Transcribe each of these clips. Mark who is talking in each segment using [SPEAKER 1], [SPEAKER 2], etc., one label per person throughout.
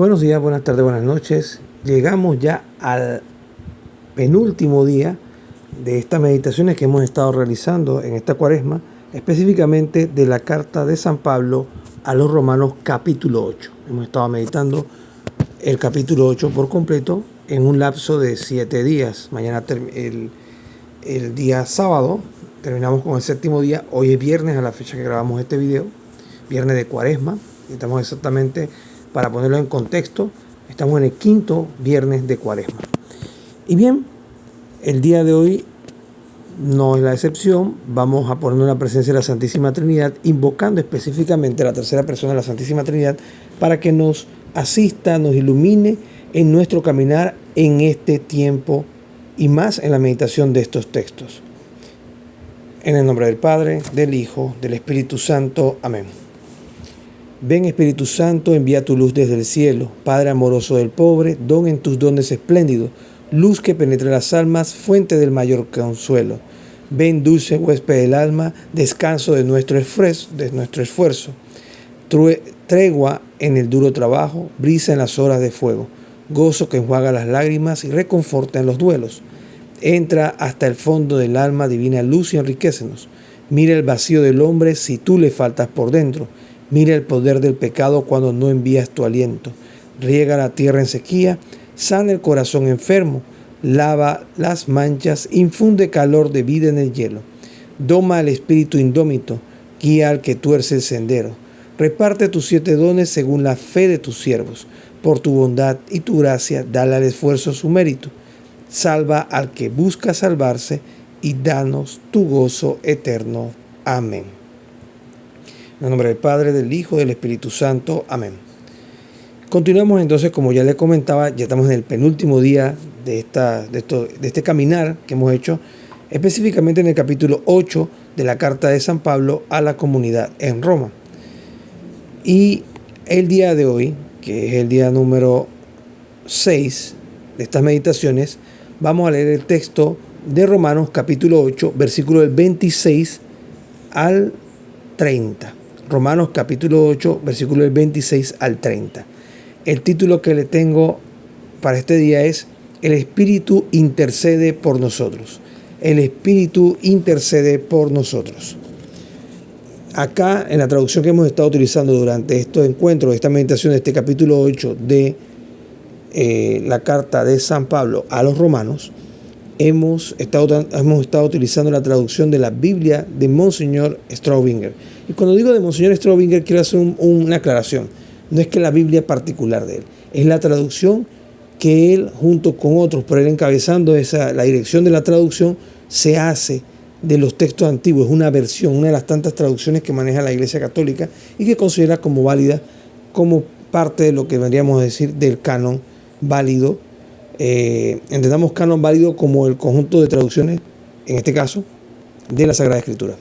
[SPEAKER 1] Buenos días, buenas tardes, buenas noches. Llegamos ya al penúltimo día de estas meditaciones que hemos estado realizando en esta cuaresma, específicamente de la carta de San Pablo a los Romanos capítulo 8. Hemos estado meditando el capítulo 8 por completo en un lapso de 7 días. Mañana el día sábado terminamos con el séptimo día. Hoy es viernes a la fecha que grabamos este video, viernes de cuaresma. Estamos exactamente, para ponerlo en contexto, estamos en el quinto viernes de cuaresma. Y bien, el día de hoy no es la excepción. Vamos a ponernos en la presencia de la Santísima Trinidad, invocando específicamente a la tercera persona de la Santísima Trinidad para que nos asista, nos ilumine en nuestro caminar en este tiempo y más en la meditación de estos textos. En el nombre del Padre, del Hijo, del Espíritu Santo. Amén. Ven, Espíritu Santo, envía tu luz desde el cielo. Padre amoroso del pobre, don en tus dones espléndidos, luz que penetre las almas, fuente del mayor consuelo. Ven, dulce huésped del alma, descanso de nuestro esfuerzo. Tregua en el duro trabajo, brisa en las horas de fuego, gozo que enjuaga las lágrimas y reconforta en los duelos. Entra hasta el fondo del alma, divina luz, y enriquécenos. Mira el vacío del hombre si tú le faltas por dentro. Mira el poder del pecado cuando no envías tu aliento. Riega la tierra en sequía, sana el corazón enfermo, lava las manchas, infunde calor de vida en el hielo. Doma al espíritu indómito, guía al que tuerce el sendero. Reparte tus 7 dones según la fe de tus siervos. Por tu bondad y tu gracia, dale al esfuerzo su mérito. Salva al que busca salvarse y danos tu gozo eterno. Amén. En el nombre del Padre, del Hijo, del Espíritu Santo. Amén. Continuamos entonces, como ya les comentaba, ya estamos en el penúltimo día de este caminar que hemos hecho, específicamente en el capítulo 8 de la carta de San Pablo a la comunidad en Roma. Y el día de hoy, que es el día número 6 de estas meditaciones, vamos a leer el texto de Romanos capítulo 8, versículo del 26 al 30. Romanos capítulo 8, versículo del 26 al 30. El título que le tengo para este día es: El Espíritu intercede por nosotros. El Espíritu intercede por nosotros. Acá, en la traducción que hemos estado utilizando durante estos encuentros, esta meditación de este capítulo 8 de la carta de San Pablo a los Romanos, hemos estado utilizando la traducción de la Biblia de Monseñor Straubinger. Y cuando digo de Monseñor Straubinger, quiero hacer una aclaración. No es que la Biblia particular de él, es la traducción que él, junto con otros, por él encabezando la dirección de la traducción, se hace de los textos antiguos. Es una versión, una de las tantas traducciones que maneja la Iglesia Católica y que considera como válida, como parte de lo que vendríamos a decir del canon válido. Entendamos canon válido como el conjunto de traducciones, en este caso, de la Sagrada Escritura.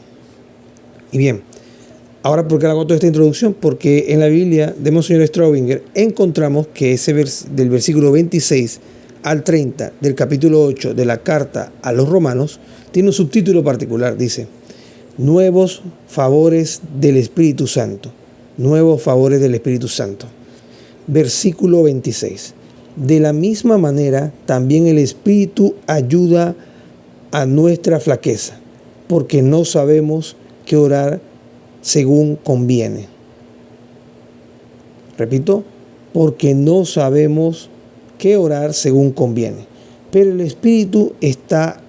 [SPEAKER 1] Y bien, ahora, ¿por qué hago toda esta introducción? Porque en la Biblia de Monseñor Straubinger encontramos que del versículo 26 al 30 del capítulo 8 de la carta a los Romanos tiene un subtítulo particular. Dice: Nuevos favores del Espíritu Santo. Nuevos favores del Espíritu Santo. Versículo 26. De la misma manera, también el Espíritu ayuda a nuestra flaqueza, porque no sabemos qué orar según conviene. Repito, porque no sabemos qué orar según conviene. Pero el Espíritu está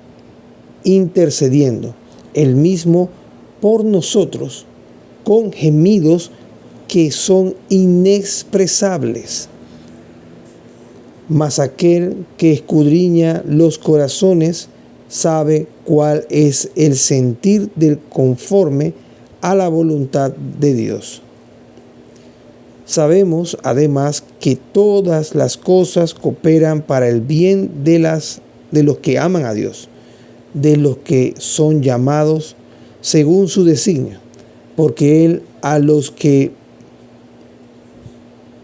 [SPEAKER 1] intercediendo, él mismo, por nosotros, con gemidos que son inexpresables. Mas aquel que escudriña los corazones sabe cuál es el sentir del conforme a la voluntad de Dios. Sabemos además que todas las cosas cooperan para el bien de los que aman a Dios, de los que son llamados según su designio, porque Él a los que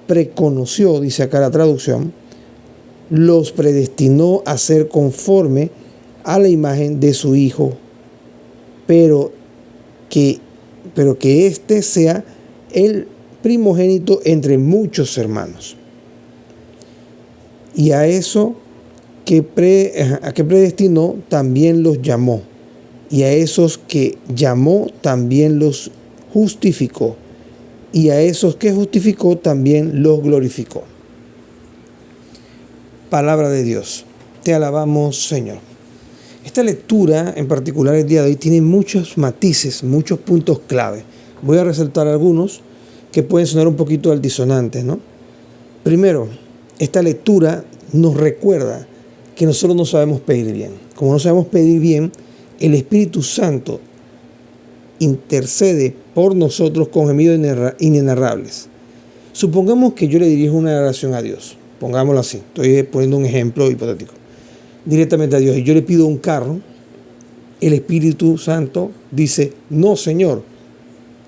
[SPEAKER 1] preconoció, dice acá la traducción, los predestinó a ser conforme a la imagen de su Hijo, pero que éste sea el primogénito entre muchos hermanos. Y a eso a que predestinó también los llamó. Y a esos que llamó también los justificó. Y a esos que justificó también los glorificó. Palabra de Dios. Te alabamos, Señor. Esta lectura, en particular el día de hoy, tiene muchos matices, muchos puntos clave. Voy a resaltar algunos que pueden sonar un poquito altisonantes, ¿no? Primero, esta lectura nos recuerda que nosotros no sabemos pedir bien. Como no sabemos pedir bien, el Espíritu Santo intercede por nosotros con gemidos inenarrables. Supongamos que yo le dirijo una oración a Dios. Pongámoslo así. Estoy poniendo un ejemplo hipotético. Directamente a Dios. Y yo le pido un carro. El Espíritu Santo dice, no, Señor.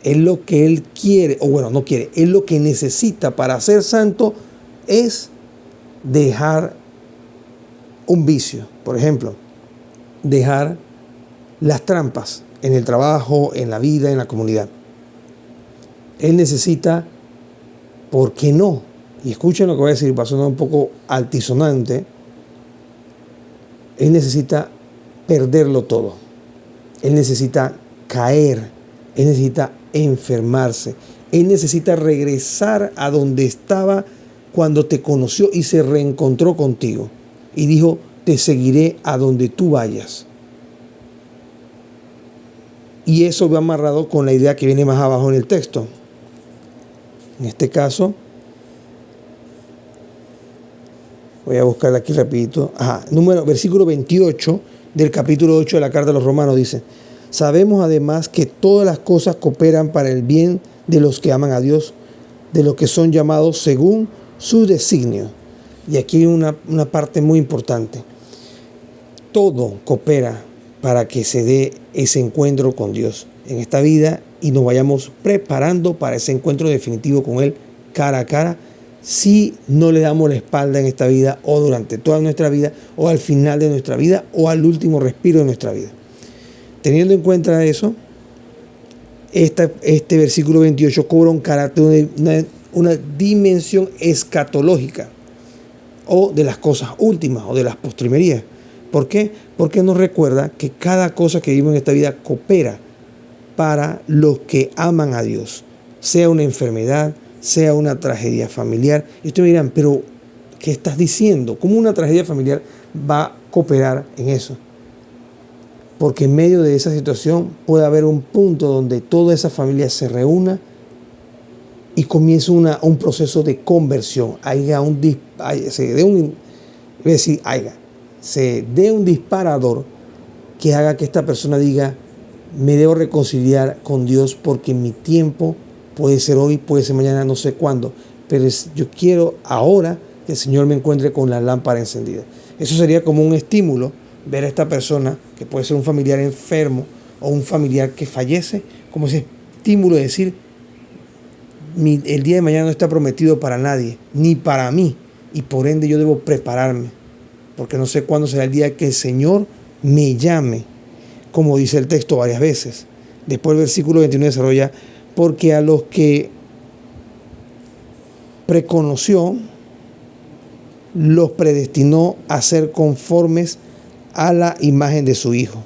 [SPEAKER 1] Es lo que Él quiere. O bueno, no quiere. Es lo que necesita para ser santo es dejar un vicio. Por ejemplo, dejar las trampas en el trabajo, en la vida, en la comunidad. Él necesita, ¿por qué no? Y escuchen lo que voy a decir, va a sonar un poco altisonante. Él necesita perderlo todo. Él necesita caer. Él necesita enfermarse. Él necesita regresar a donde estaba cuando te conoció y se reencontró contigo. Y dijo, te seguiré a donde tú vayas. Y eso va amarrado con la idea que viene más abajo en el texto. En este caso, voy a buscarla aquí rapidito. Versículo 28 del capítulo 8 de la carta a los Romanos dice, sabemos además que todas las cosas cooperan para el bien de los que aman a Dios, de los que son llamados según su designio. Y aquí hay una parte muy importante. Todo coopera para que se dé ese encuentro con Dios en esta vida y nos vayamos preparando para ese encuentro definitivo con Él cara a cara, si no le damos la espalda en esta vida o durante toda nuestra vida o al final de nuestra vida o al último respiro de nuestra vida. Teniendo en cuenta eso, este versículo 28 cobra un carácter, una dimensión escatológica o de las cosas últimas o de las postrimerías. ¿Por qué? Porque nos recuerda que cada cosa que vivimos en esta vida coopera para los que aman a Dios, sea una enfermedad, sea una tragedia familiar. Y ustedes me dirán, pero ¿qué estás diciendo? ¿Cómo una tragedia familiar va a cooperar en eso? Porque en medio de esa situación puede haber un punto donde toda esa familia se reúna y comience un proceso de conversión. Se dé un disparador que haga que esta persona diga, me debo reconciliar con Dios porque mi tiempo puede ser hoy, puede ser mañana, no sé cuándo, pero yo quiero ahora que el Señor me encuentre con la lámpara encendida. Eso sería como un estímulo, ver a esta persona, que puede ser un familiar enfermo o un familiar que fallece, como ese estímulo de decir, el día de mañana no está prometido para nadie, ni para mí, y por ende yo debo prepararme, porque no sé cuándo será el día que el Señor me llame, como dice el texto varias veces. Después el versículo 29 desarrolla, porque a los que preconoció, los predestinó a ser conformes a la imagen de su Hijo,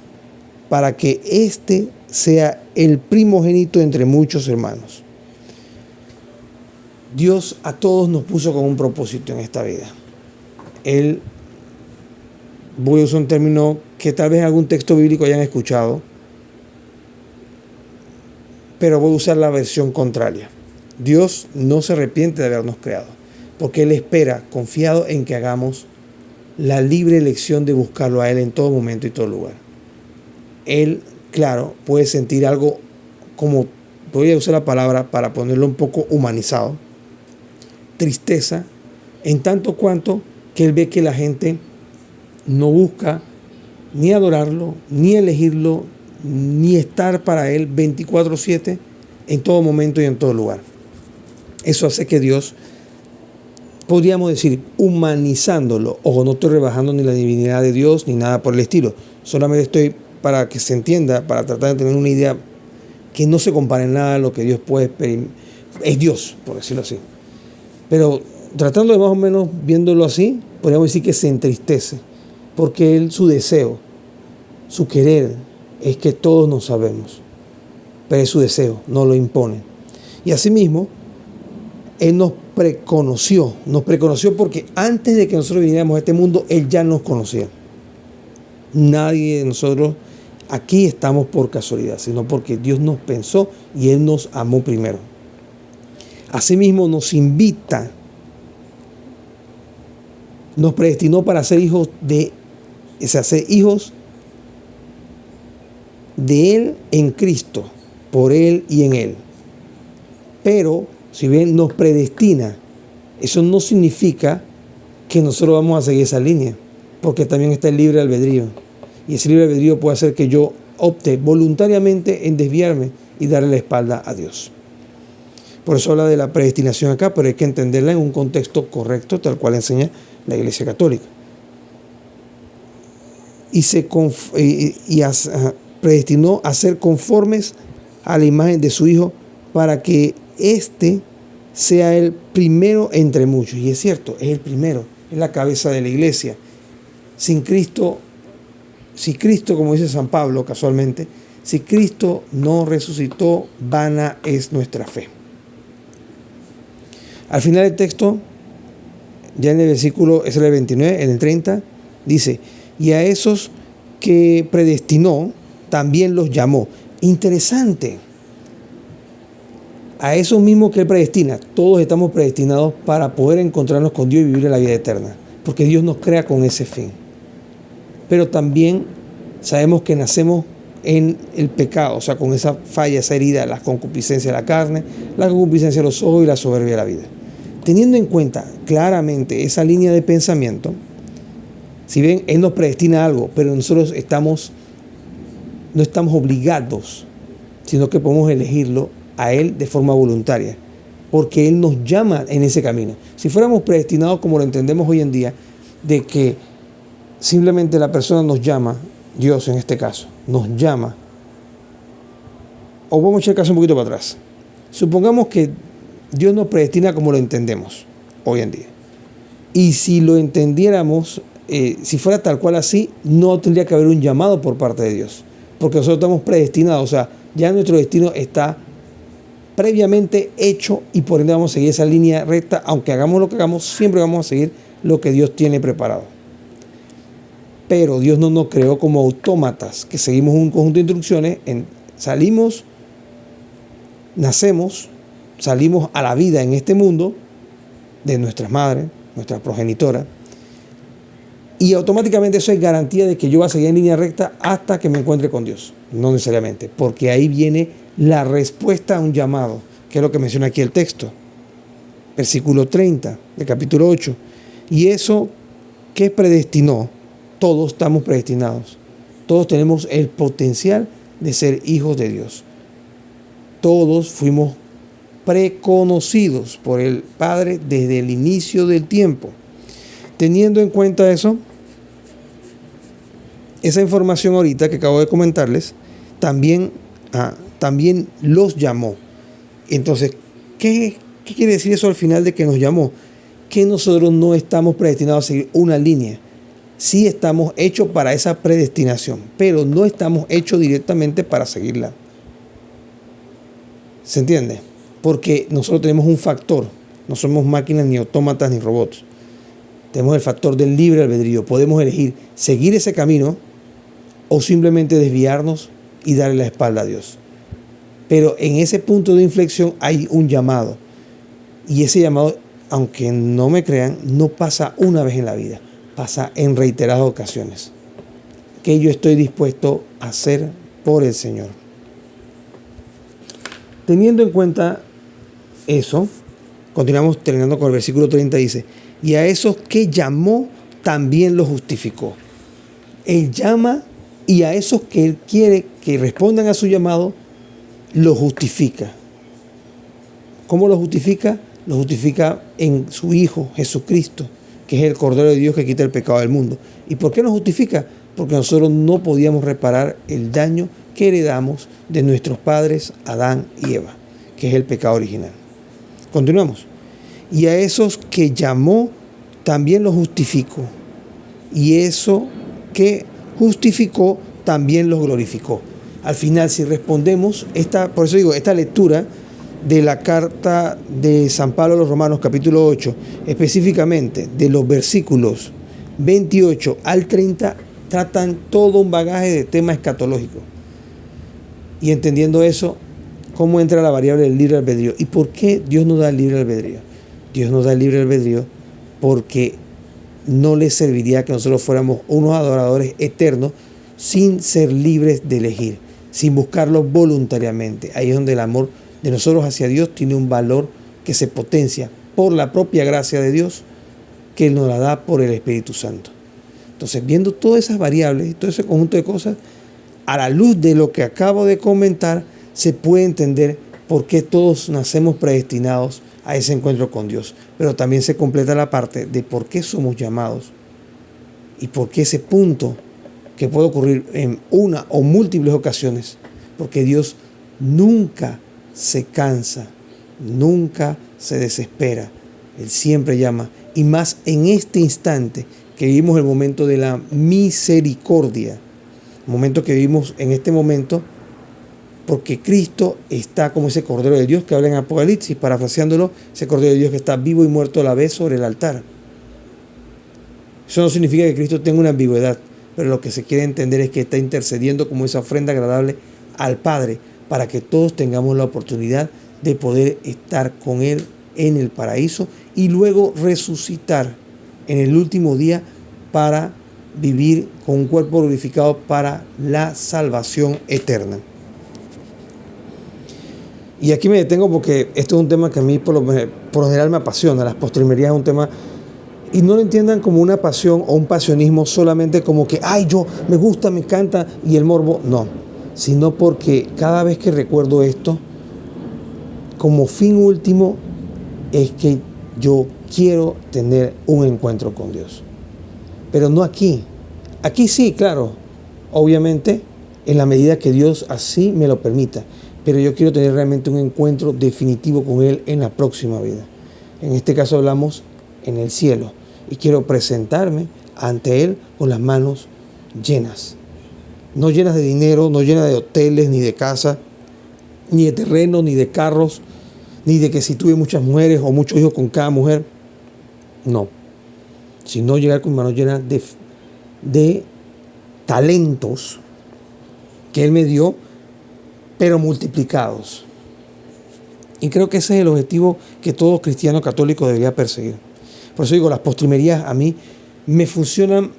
[SPEAKER 1] para que éste sea el primogénito entre muchos hermanos. Dios a todos nos puso con un propósito en esta vida. Voy a usar un término que tal vez en algún texto bíblico hayan escuchado, pero voy a usar la versión contraria. Dios no se arrepiente de habernos creado, porque Él espera, confiado en que hagamos la libre elección de buscarlo a Él en todo momento y todo lugar. Él, claro, puede sentir algo como, voy a usar la palabra para ponerlo un poco humanizado, tristeza, en tanto cuanto que Él ve que la gente no busca ni adorarlo, ni elegirlo, ni estar para Él 24/7 en todo momento y en todo lugar. Eso hace que Dios, podríamos decir, humanizándolo. Ojo, no estoy rebajando ni la divinidad de Dios ni nada por el estilo. Solamente estoy, para que se entienda, para tratar de tener una idea que no se compare en nada a lo que Dios puede experimentar. Es Dios, por decirlo así. Pero tratando de más o menos viéndolo así, podríamos decir que se entristece, porque él, su deseo, su querer es que todos nos salvemos, pero es su deseo, no lo impone. Y asimismo, él nos preconoció porque antes de que nosotros viniéramos a este mundo, él ya nos conocía. Nadie de nosotros aquí estamos por casualidad, sino porque Dios nos pensó y él nos amó primero. Asimismo, nos invita, nos predestinó para ser hijos ser hijos de Él en Cristo, por Él y en Él. Pero, si bien nos predestina, eso no significa que nosotros vamos a seguir esa línea, porque también está el libre albedrío. Y ese libre albedrío puede hacer que yo opte voluntariamente en desviarme y darle la espalda a Dios. Por eso habla de la predestinación acá, pero hay que entenderla en un contexto correcto, tal cual enseña la Iglesia Católica. Y predestinó a ser conformes a la imagen de su Hijo para que éste sea el primero entre muchos. Y es cierto, es el primero, es la cabeza de la Iglesia. Sin Cristo, si Cristo, como dice San Pablo casualmente, si Cristo no resucitó, vana es nuestra fe. Al final del texto, ya en el versículo, es el 29, en el 30, dice, y a esos que predestinó, también los llamó. Interesante. A esos mismos que él predestina, todos estamos predestinados para poder encontrarnos con Dios y vivir la vida eterna, porque Dios nos crea con ese fin. Pero también sabemos que nacemos en el pecado, o sea, con esa falla, esa herida, la concupiscencia de la carne, la concupiscencia de los ojos y la soberbia de la vida. Teniendo en cuenta claramente esa línea de pensamiento, si bien Él nos predestina a algo, pero nosotros no estamos obligados, sino que podemos elegirlo a Él de forma voluntaria, porque Él nos llama en ese camino. Si fuéramos predestinados como lo entendemos hoy en día, de que simplemente la persona nos llama, Dios en este caso, nos llama, o vamos a echar el caso un poquito para atrás. Supongamos que Dios nos predestina como lo entendemos hoy en día. Y si lo entendiéramos, si fuera tal cual así, no tendría que haber un llamado por parte de Dios, porque nosotros estamos predestinados, o sea, ya nuestro destino está previamente hecho y por ende vamos a seguir esa línea recta, aunque hagamos lo que hagamos, siempre vamos a seguir lo que Dios tiene preparado. Pero Dios no nos creó como autómatas, que seguimos un conjunto de instrucciones, salimos, nacemos, salimos a la vida en este mundo de nuestras madres, nuestras progenitoras, y automáticamente eso es garantía de que yo voy a seguir en línea recta hasta que me encuentre con Dios. No necesariamente, porque ahí viene la respuesta a un llamado, que es lo que menciona aquí el texto. Versículo 30 del capítulo 8. Y eso que predestinó, todos estamos predestinados. Todos tenemos el potencial de ser hijos de Dios. Todos fuimos preconocidos por el Padre desde el inicio del tiempo. Teniendo en cuenta eso, esa información ahorita que acabo de comentarles, también los llamó. Entonces, ¿qué quiere decir eso al final de que nos llamó? Que nosotros no estamos predestinados a seguir una línea. Sí estamos hechos para esa predestinación, pero no estamos hechos directamente para seguirla. ¿Se entiende? Porque nosotros tenemos un factor. No somos máquinas, ni autómatas, ni robots. Tenemos el factor del libre albedrío. Podemos elegir seguir ese camino o simplemente desviarnos y darle la espalda a Dios. Pero en ese punto de inflexión hay un llamado. Y ese llamado, aunque no me crean, no pasa una vez en la vida. Pasa en reiteradas ocasiones. Que yo estoy dispuesto a hacer por el Señor. Teniendo en cuenta eso, continuamos terminando con el versículo 30, dice, y a esos que llamó, también los justificó. Él llama y a esos que Él quiere que respondan a su llamado, los justifica. ¿Cómo los justifica? Los justifica en su Hijo, Jesucristo, que es el Cordero de Dios que quita el pecado del mundo. ¿Y por qué nos justifica? Porque nosotros no podíamos reparar el daño que heredamos de nuestros padres Adán y Eva, que es el pecado original. Continuamos. Y a esos que llamó, también los justificó. Y eso que justificó, también los glorificó. Al final, si respondemos, por eso digo, esta lectura de la carta de San Pablo a los Romanos, capítulo 8, específicamente de los versículos 28 al 30, tratan todo un bagaje de temas escatológicos. Y entendiendo eso, ¿cómo entra la variable del libre albedrío? ¿Y por qué Dios nos da el libre albedrío? Dios nos da el libre albedrío porque no le serviría que nosotros fuéramos unos adoradores eternos sin ser libres de elegir, sin buscarlo voluntariamente. Ahí es donde el amor de nosotros hacia Dios tiene un valor que se potencia por la propia gracia de Dios, que Él nos la da por el Espíritu Santo. Entonces, viendo todas esas variables y todo ese conjunto de cosas, a la luz de lo que acabo de comentar, se puede entender por qué todos nacemos predestinados a ese encuentro con Dios. Pero también se completa la parte de por qué somos llamados y por qué ese punto que puede ocurrir en una o múltiples ocasiones, porque Dios nunca se cansa, nunca se desespera. Él siempre llama, y más en este instante que vivimos el momento de la misericordia, el momento que vivimos en este momento, porque Cristo está como ese Cordero de Dios que habla en Apocalipsis, parafraseándolo, ese Cordero de Dios que está vivo y muerto a la vez sobre el altar. Eso no significa que Cristo tenga una ambigüedad, pero lo que se quiere entender es que está intercediendo como esa ofrenda agradable al Padre, para que todos tengamos la oportunidad de poder estar con Él en el paraíso y luego resucitar en el último día para vivir con un cuerpo glorificado para la salvación eterna. Y aquí me detengo porque esto es un tema que a mí por lo general me apasiona. Las postrimerías es un tema, y no lo entiendan como una pasión o un pasionismo solamente como que, ay, yo me gusta, me encanta y el morbo, no, sino porque cada vez que recuerdo esto, como fin último, es que yo quiero tener un encuentro con Dios. Pero no aquí. Aquí sí, claro, obviamente, en la medida que Dios así me lo permita. Pero yo quiero tener realmente un encuentro definitivo con Él en la próxima vida. En este caso hablamos en el cielo. Y quiero presentarme ante Él con las manos llenas. No llenas de dinero, no llenas de hoteles, ni de casa, ni de terreno, ni de carros, ni de que si tuve muchas mujeres o muchos hijos con cada mujer. No. Sino llegar con manos llenas de talentos que Él me dio, pero multiplicados. Y creo que ese es el objetivo que todo cristiano católico debería perseguir. Por eso digo, las postrimerías a mí me funcionan,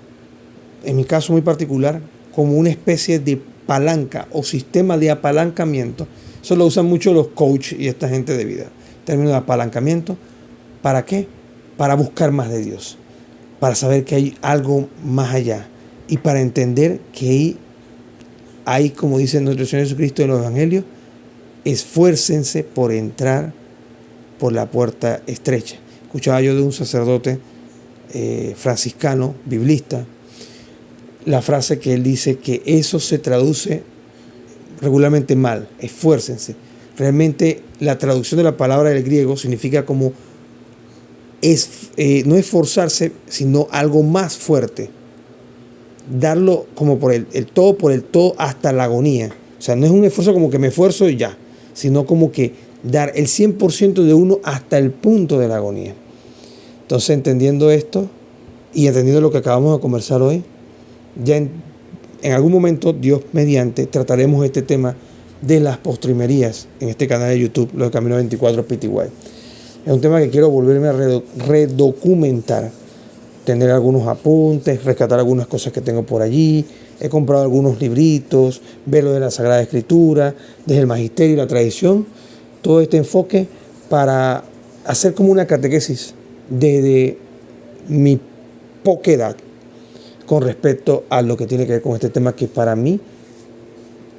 [SPEAKER 1] en mi caso muy particular, como una especie de palanca o sistema de apalancamiento. Eso lo usan mucho los coaches y esta gente de vida. Término de apalancamiento. ¿Para qué? Para buscar más de Dios. Para saber que hay algo más allá. Y para entender que hay, como dice nuestro Señor Jesucristo en los Evangelios, esfuércense por entrar por la puerta estrecha. Escuchaba yo de un sacerdote franciscano, biblista, la frase que él dice que eso se traduce regularmente mal, esfuércense. Realmente la traducción de la palabra del griego significa como no esforzarse, sino algo más fuerte. Darlo como por el todo hasta la agonía. O sea, no es un esfuerzo como que me esfuerzo y ya, sino como que dar el 100% de uno hasta el punto de la agonía. Entonces, entendiendo esto y entendiendo lo que acabamos de conversar hoy, ya en algún momento, Dios mediante, trataremos este tema de las postrimerías en este canal de YouTube, Los Caminos 24 PTY. Es un tema que quiero volverme a redocumentar, tener algunos apuntes, rescatar algunas cosas que tengo por allí. He comprado algunos libritos, ver lo de la Sagrada Escritura, desde el Magisterio y la tradición, todo este enfoque para hacer como una catequesis desde mi poca edad con respecto a lo que tiene que ver con este tema que para mí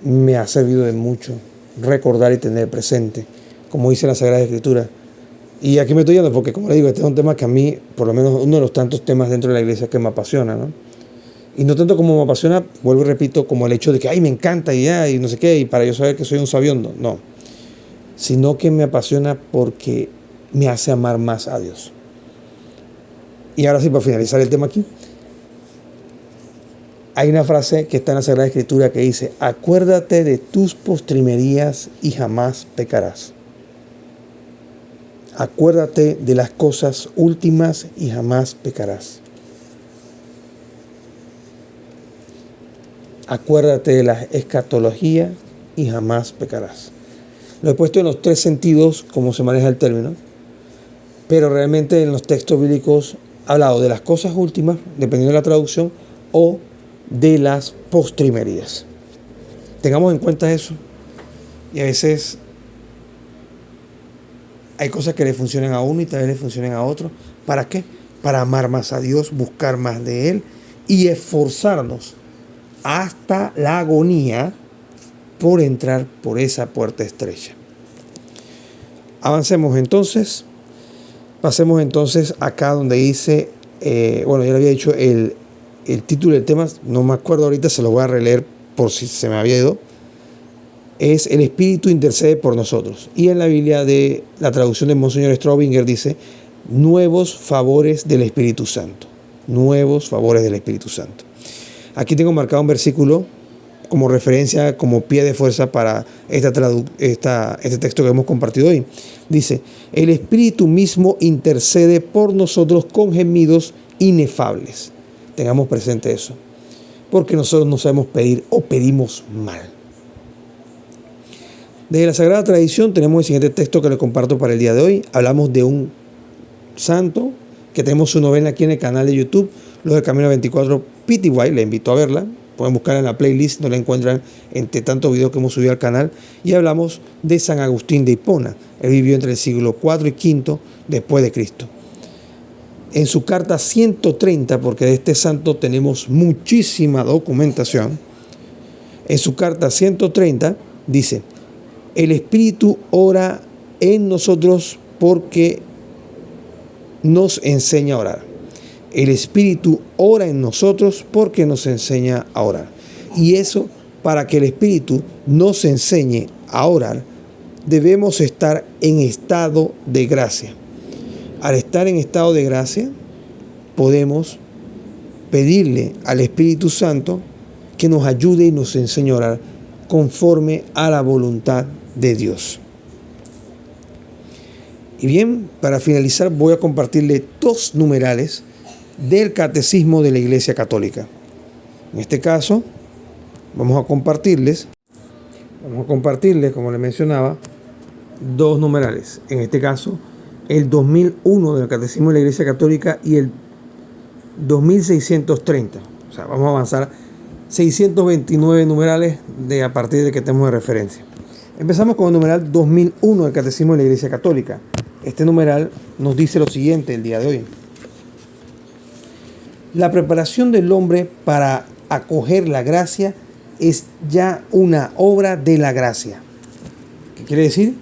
[SPEAKER 1] me ha servido de mucho recordar y tener presente, como dice la Sagrada Escritura. Y aquí me estoy yendo porque, como le digo, este es un tema que a mí, por lo menos uno de los tantos temas dentro de la iglesia que me apasiona, ¿no? Y no tanto como me apasiona, vuelvo y repito, como el hecho de que, ay, me encanta y no sé qué, y para yo saber que soy un sabiondo, no. Sino que me apasiona porque me hace amar más a Dios. Y ahora sí, para finalizar el tema aquí, hay una frase que está en la Sagrada Escritura que dice: acuérdate de tus postrimerías y jamás pecarás. Acuérdate de las cosas últimas y jamás pecarás. Acuérdate de la escatología y jamás pecarás. Lo he puesto en los tres sentidos, como se maneja el término, pero realmente en los textos bíblicos ha hablado de las cosas últimas, dependiendo de la traducción, o de las postrimerías. Tengamos en cuenta eso. Y a veces hay cosas que le funcionan a uno y tal vez le funcionan a otro. ¿Para qué? Para amar más a Dios, buscar más de Él y esforzarnos hasta la agonía por entrar por esa puerta estrecha. Avancemos entonces. Pasemos entonces acá donde dice, ya le había dicho el título del tema, no me acuerdo ahorita, se lo voy a releer por si se me había ido. Es el Espíritu intercede por nosotros. Y en la Biblia, de la traducción de Monseñor Straubinger, dice: nuevos favores del Espíritu Santo. Nuevos favores del Espíritu Santo. Aquí tengo marcado un versículo como referencia, como pie de fuerza para este texto que hemos compartido hoy. Dice: el Espíritu mismo intercede por nosotros con gemidos inefables. Tengamos presente eso, porque nosotros no sabemos pedir o pedimos mal. Desde la Sagrada Tradición tenemos el siguiente texto que le comparto para el día de hoy. Hablamos de un santo que tenemos su novena aquí en el canal de YouTube, Los del Camino 24 PTY. Le invito a verla. Pueden buscarla en la playlist, no la encuentran entre tantos videos que hemos subido al canal. Y hablamos de San Agustín de Hipona. Él vivió entre el siglo IV y V después de Cristo. En su carta 130, porque de este santo tenemos muchísima documentación, en su carta 130 dice: el Espíritu ora en nosotros porque nos enseña a orar. El Espíritu ora en nosotros porque nos enseña a orar. Y eso, para que el Espíritu nos enseñe a orar, debemos estar en estado de gracia. Al estar en estado de gracia, podemos pedirle al Espíritu Santo que nos ayude y nos enseñe a orar conforme a la voluntad de Dios. Y bien, para finalizar voy a compartirle 2 numerales del Catecismo de la Iglesia Católica. En este caso, vamos a compartirles, como les mencionaba, 2 numerales. En este caso, el 2001 del Catecismo de la Iglesia Católica y el 2630. O sea, vamos a avanzar 629 numerales a partir de que tenemos de referencia. Empezamos con el numeral 2001 del Catecismo de la Iglesia Católica. Este numeral nos dice lo siguiente el día de hoy: la preparación del hombre para acoger la gracia es ya una obra de la gracia. ¿Qué quiere decir?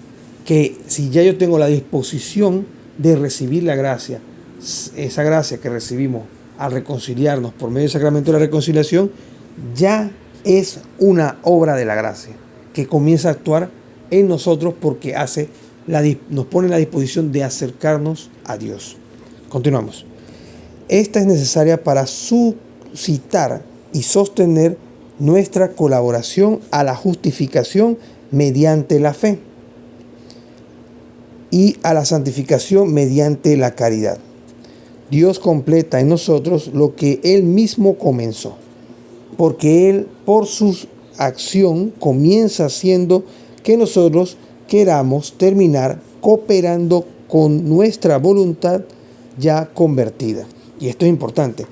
[SPEAKER 1] Que si ya yo tengo la disposición de recibir la gracia, esa gracia que recibimos al reconciliarnos por medio del sacramento de la reconciliación, ya es una obra de la gracia que comienza a actuar en nosotros porque nos pone en la disposición de acercarnos a Dios. Continuamos. Esta es necesaria para suscitar y sostener nuestra colaboración a la justificación mediante la fe y a la santificación mediante la caridad. Dios completa en nosotros lo que Él mismo comenzó, porque Él, por su acción, comienza haciendo que nosotros queramos terminar cooperando con nuestra voluntad ya convertida. Y esto es importante,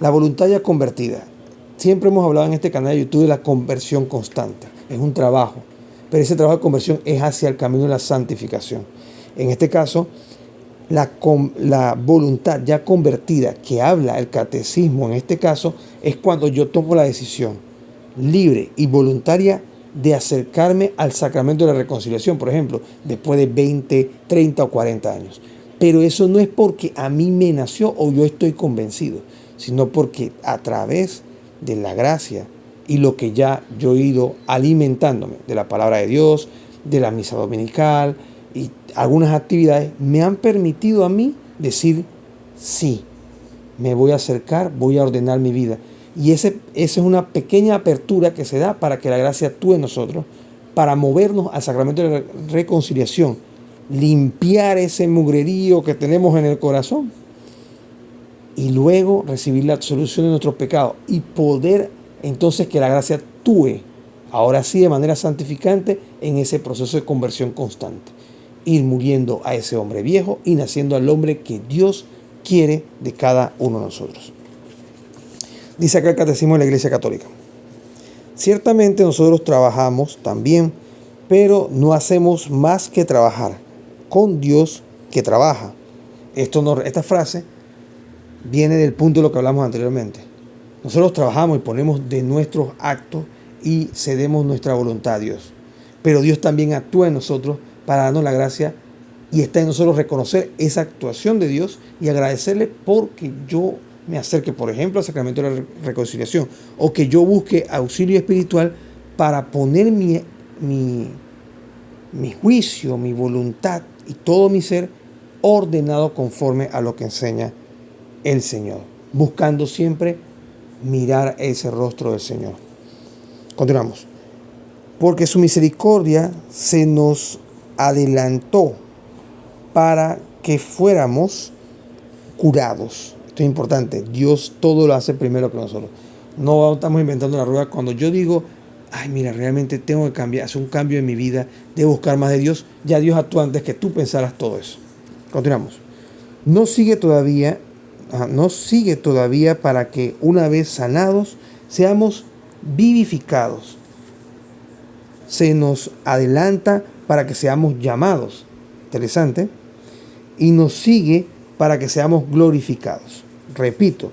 [SPEAKER 1] la voluntad ya convertida. Siempre hemos hablado en este canal de YouTube de la conversión constante. Es un trabajo, pero ese trabajo de conversión es hacia el camino de la santificación. En este caso, la voluntad ya convertida que habla el catecismo en este caso es cuando yo tomo la decisión libre y voluntaria de acercarme al sacramento de la reconciliación, por ejemplo, después de 20, 30 o 40 años. Pero eso no es porque a mí me nació o yo estoy convencido, sino porque a través de la gracia y lo que ya yo he ido alimentándome de la palabra de Dios, de la misa dominical, y algunas actividades me han permitido a mí decir sí, me voy a acercar, voy a ordenar mi vida. Y esa es una pequeña apertura que se da para que la gracia actúe en nosotros, para movernos al sacramento de la reconciliación, limpiar ese mugrerío que tenemos en el corazón y luego recibir la absolución de nuestros pecados y poder entonces que la gracia actúe, ahora sí de manera santificante, en ese proceso de conversión constante. Ir muriendo a ese hombre viejo y naciendo al hombre que Dios quiere de cada uno de nosotros. Dice acá el Catecismo de la Iglesia Católica: ciertamente nosotros trabajamos también, pero no hacemos más que trabajar, con Dios que trabaja. Esta frase viene del punto de lo que hablamos anteriormente. Nosotros trabajamos y ponemos de nuestros actos y cedemos nuestra voluntad a Dios. Pero Dios también actúa en nosotros para darnos la gracia, y está en nosotros reconocer esa actuación de Dios y agradecerle porque yo me acerque, por ejemplo, al sacramento de la reconciliación, o que yo busque auxilio espiritual para poner mi juicio, mi voluntad y todo mi ser ordenado conforme a lo que enseña el Señor, buscando siempre mirar ese rostro del Señor. Continuamos. Porque su misericordia se nos adelantó para que fuéramos curados. Esto es importante. Dios todo lo hace primero que nosotros. No estamos inventando la rueda. Cuando yo digo, ay, mira, realmente tengo que cambiar, hacer un cambio en mi vida, debo buscar más de Dios, ya Dios actúa antes que tú pensaras todo eso. Continuamos. No sigue todavía para que una vez sanados seamos vivificados. Se nos adelanta para que seamos llamados. Interesante. Y nos sigue para que seamos glorificados. Repito.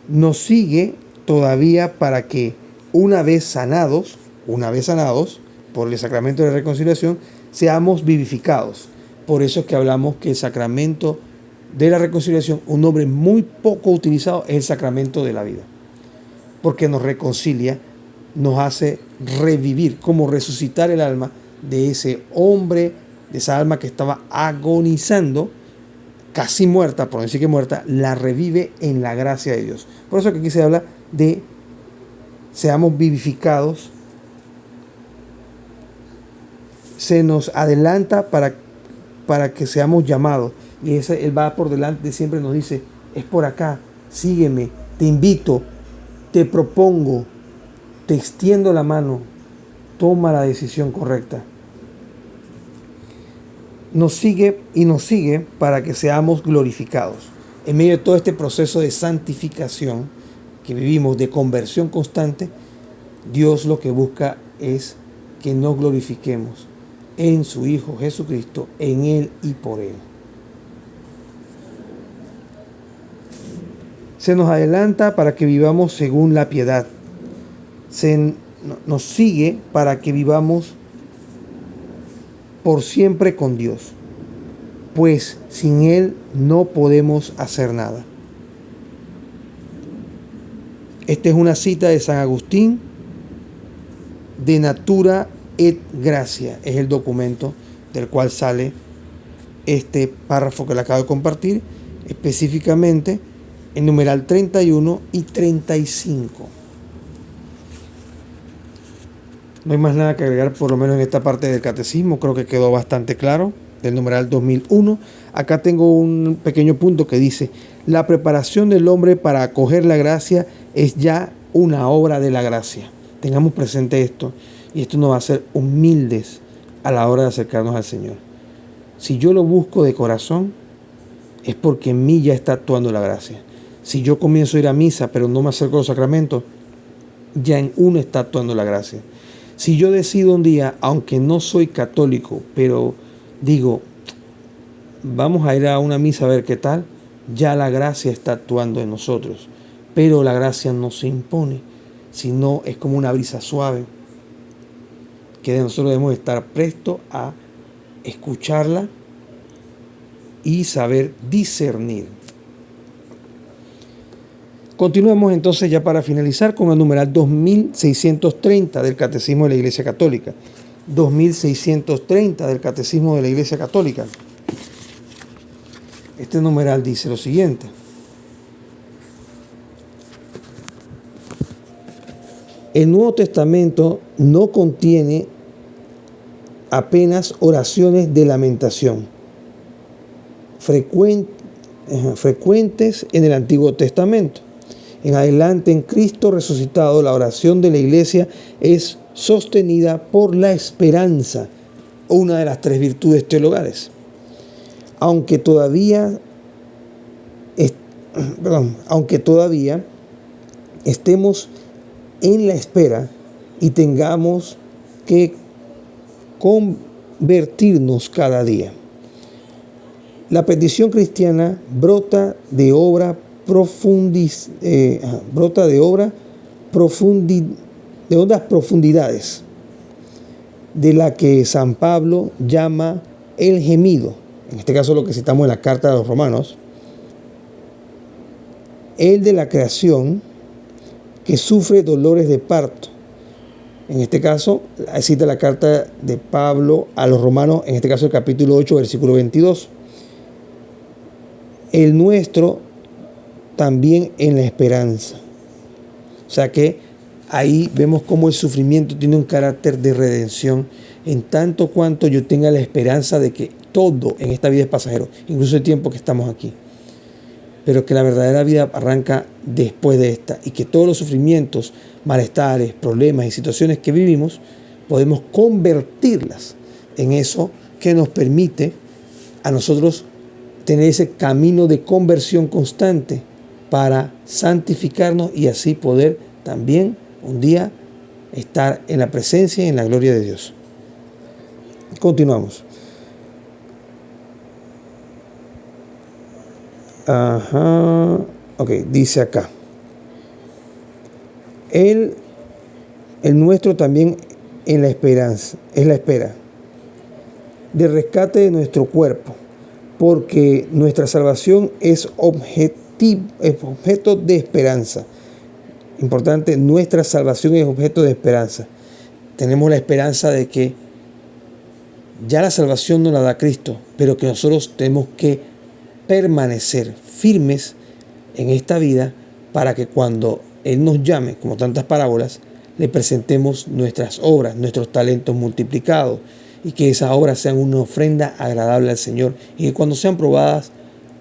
[SPEAKER 1] Nos sigue todavía para que una vez sanados por el sacramento de la reconciliación, seamos vivificados. Por eso es que hablamos que el sacramento de la reconciliación, un nombre muy poco utilizado, es el sacramento de la vida. Porque nos reconcilia, nos hace revivir, como resucitar el alma de ese hombre, de esa alma que estaba agonizando, casi muerta, por no decir que muerta, la revive en la gracia de Dios. Por eso que aquí se habla de seamos vivificados. Se nos adelanta para que seamos llamados. Y Él va por delante, siempre nos dice, es por acá, sígueme, te invito, te propongo, te extiendo la mano, toma la decisión correcta. Nos sigue para que seamos glorificados. En medio de todo este proceso de santificación que vivimos, de conversión constante, Dios lo que busca es que nos glorifiquemos en su Hijo Jesucristo, en Él y por Él. Se nos adelanta para que vivamos según la piedad. Nos sigue para que vivamos por siempre con Dios, pues sin Él no podemos hacer nada. Esta es una cita de San Agustín, De Natura et Gracia. Es el documento del cual sale este párrafo que le acabo de compartir, específicamente el numeral 31 y 35. No hay más nada que agregar, por lo menos en esta parte del catecismo. Creo que quedó bastante claro, del numeral 2001. Acá tengo un pequeño punto que dice: la preparación del hombre para acoger la gracia es ya una obra de la gracia. Tengamos presente esto, y esto nos va a hacer humildes a la hora de acercarnos al Señor. Si yo lo busco de corazón, es porque en mí ya está actuando la gracia. Si yo comienzo a ir a misa, pero no me acerco a los sacramentos, ya en uno está actuando la gracia. Si yo decido un día, aunque no soy católico, pero digo, vamos a ir a una misa a ver qué tal, ya la gracia está actuando en nosotros. Pero la gracia no se impone, sino es como una brisa suave, que nosotros debemos estar prestos a escucharla y saber discernir. Continuamos entonces ya para finalizar con el numeral 2630 del Catecismo de la Iglesia Católica. 2630 del Catecismo de la Iglesia Católica. Este numeral dice lo siguiente. El Nuevo Testamento no contiene apenas oraciones de lamentación, frecuentes en el Antiguo Testamento. En adelante, en Cristo resucitado, la oración de la Iglesia es sostenida por la esperanza, una de las tres virtudes teologales. Aunque todavía estemos en la espera y tengamos que convertirnos cada día. La petición cristiana brota de hondas profundidades, de la que San Pablo llama el gemido, en este caso lo que citamos en la carta de los Romanos, el de la creación que sufre dolores de parto. En este caso, cita la carta de Pablo a los Romanos, en este caso el capítulo 8, versículo 22. El nuestro también en la esperanza. O sea que ahí vemos cómo el sufrimiento tiene un carácter de redención, en tanto cuanto yo tenga la esperanza de que todo en esta vida es pasajero, incluso el tiempo que estamos aquí, pero que la verdadera vida arranca después de esta, y que todos los sufrimientos, malestares, problemas y situaciones que vivimos podemos convertirlas en eso que nos permite a nosotros tener ese camino de conversión constante para santificarnos y así poder también un día estar en la presencia y en la gloria de Dios. Continuamos. Dice acá. El nuestro también en la esperanza, es la espera de rescate de nuestro cuerpo, porque nuestra salvación es objeto de esperanza. Importante, nuestra salvación es objeto de esperanza. Tenemos la esperanza de que ya la salvación nos la da Cristo, pero que nosotros tenemos que permanecer firmes en esta vida para que cuando Él nos llame, como tantas parábolas, le presentemos nuestras obras, nuestros talentos multiplicados, y que esas obras sean una ofrenda agradable al Señor, y que cuando sean probadas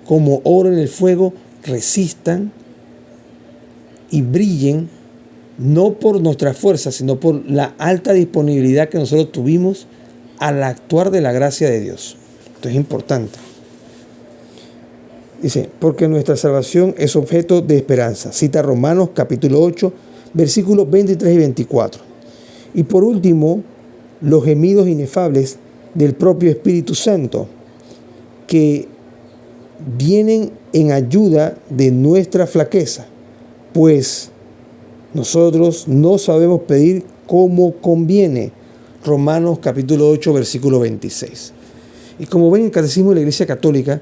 [SPEAKER 1] como oro en el fuego, resistan y brillen, no por nuestra fuerza, sino por la alta disponibilidad que nosotros tuvimos al actuar de la gracia de Dios. Esto es importante. Dice, porque nuestra salvación es objeto de esperanza. Cita Romanos capítulo 8, versículos 23 y 24. Y por último, los gemidos inefables del propio Espíritu Santo, que vienen en ayuda de nuestra flaqueza, pues nosotros no sabemos pedir como conviene. Romanos capítulo 8, versículo 26. Y como ven, el Catecismo de la Iglesia Católica,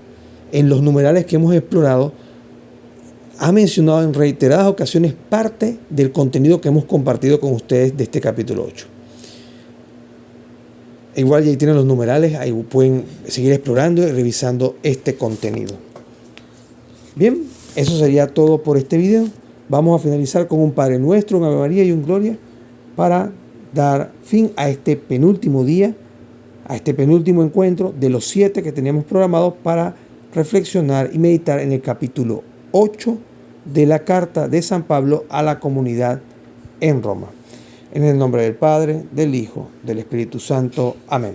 [SPEAKER 1] en los numerales que hemos explorado, ha mencionado en reiteradas ocasiones parte del contenido que hemos compartido con ustedes de este capítulo 8. Igual ya ahí tienen los numerales, ahí pueden seguir explorando y revisando este contenido. Bien, eso sería todo por este video. Vamos a finalizar con un Padre Nuestro, un Ave María y un Gloria para dar fin a este penúltimo día, a este penúltimo encuentro de los 7 que teníamos programados para reflexionar y meditar en el capítulo 8 de la carta de San Pablo a la comunidad en Roma. En el nombre del Padre, del Hijo, del Espíritu Santo. Amén.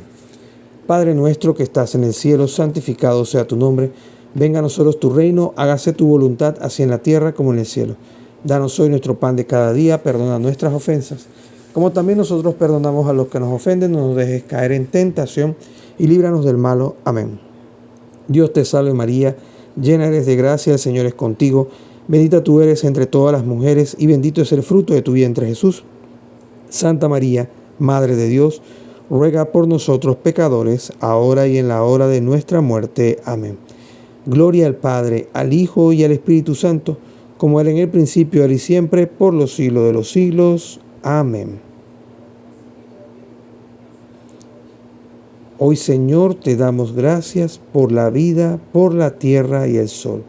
[SPEAKER 1] Padre nuestro que estás en el cielo, santificado sea tu nombre. Venga a nosotros tu reino, hágase tu voluntad, así en la tierra como en el cielo. Danos hoy nuestro pan de cada día, perdona nuestras ofensas, como también nosotros perdonamos a los que nos ofenden. No nos dejes caer en tentación y líbranos del malo. Amén. Dios te salve María, llena eres de gracia, el Señor es contigo. Bendita tú eres entre todas las mujeres y bendito es el fruto de tu vientre Jesús. Santa María, Madre de Dios, ruega por nosotros pecadores, ahora y en la hora de nuestra muerte. Amén. Gloria al Padre, al Hijo y al Espíritu Santo, como era en el principio, ahora y siempre, por los siglos de los siglos. Amén. Hoy, Señor, te damos gracias por la vida, por la tierra y el sol.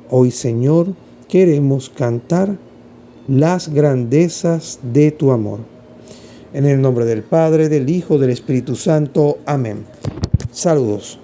[SPEAKER 1] Hoy, Señor, queremos cantar las grandezas de tu amor. En el nombre del Padre, del Hijo, del Espíritu Santo. Amén. Saludos.